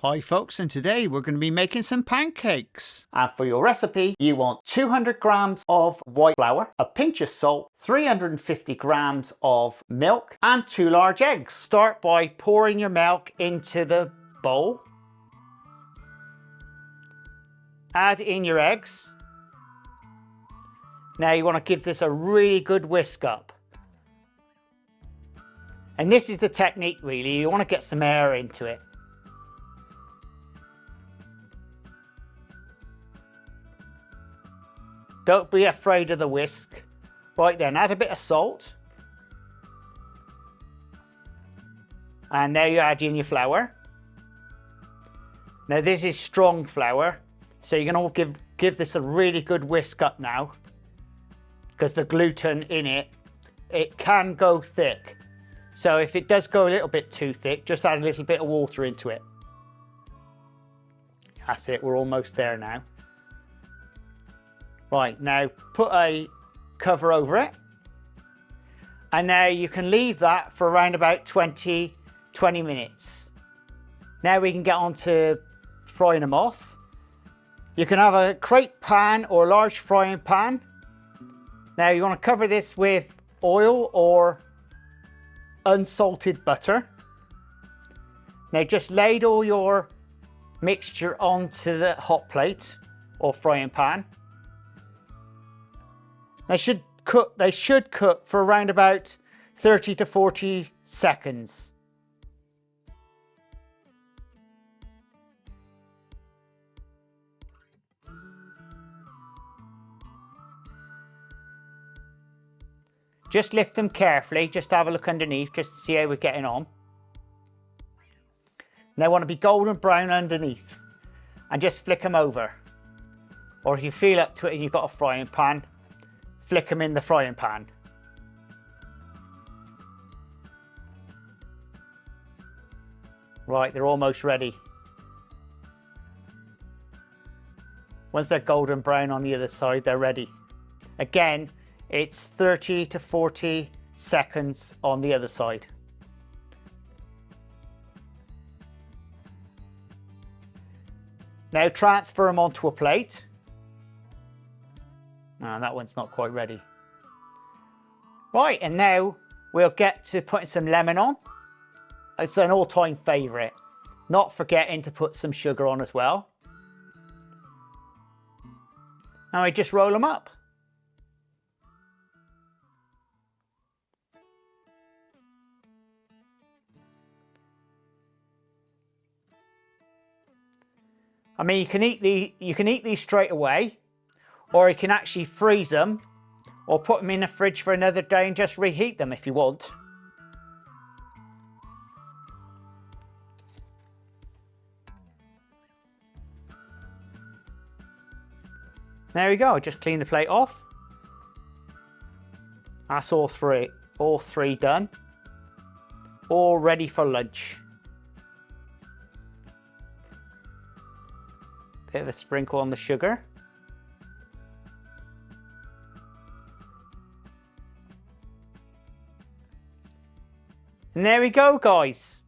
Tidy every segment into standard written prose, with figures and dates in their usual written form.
Hi folks, and today we're going to be making some pancakes. And for your recipe, you want 200 grams of white flour, a pinch of salt, 350 grams of milk, and 2 large eggs. Start by pouring your milk into the bowl. Add in your eggs. Now you want to give this a really good whisk up. And this is the technique really, you want to get some air into it. Don't be afraid of the whisk. Right then, add a bit of salt. And now you add in your flour. Now this is strong flour, so you're going to give this a really good whisk up now. Because the gluten in it, it can go thick. So if it does go a little bit too thick, just add a little bit of water into it. That's it, we're almost there now. Right, now put a cover over it. And now you can leave that for around about 20 minutes. Now we can get on to frying them off. You can have a crepe pan or a large frying pan. Now you want to cover this with oil or unsalted butter. Now just ladle your mixture onto the hot plate or frying pan. They should cook for around about 30 to 40 seconds. Just lift them carefully, just have a look underneath, just to see how we're getting on. They want to be golden brown underneath, and just flick them over. Or if you feel up to it and you've got a frying pan, flick them in the frying pan. Right, they're almost ready. Once they're golden brown on the other side, they're ready. Again, it's 30 to 40 seconds on the other side. Now transfer them onto a plate. No, that one's not quite ready. Right, and now we'll get to putting some lemon on. It's an all-time favourite. Not forgetting to put some sugar on as well. Now we just roll them up. I mean, you can eat these straight away, or you can actually freeze them, or put them in the fridge for another day and just reheat them if you want. There we go, just clean the plate off. That's all three done. All ready for lunch. Bit of a sprinkle on the sugar. And there we go, guys.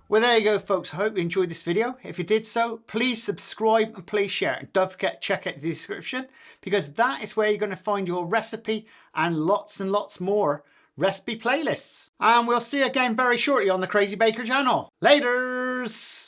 Well, there you go, folks. I hope you enjoyed this video. If you did so, please subscribe and please share. And don't forget to check out the description, because that is where you're going to find your recipe and lots more recipe playlists. And we'll see you again very shortly on the Crazy Baker channel. Laters!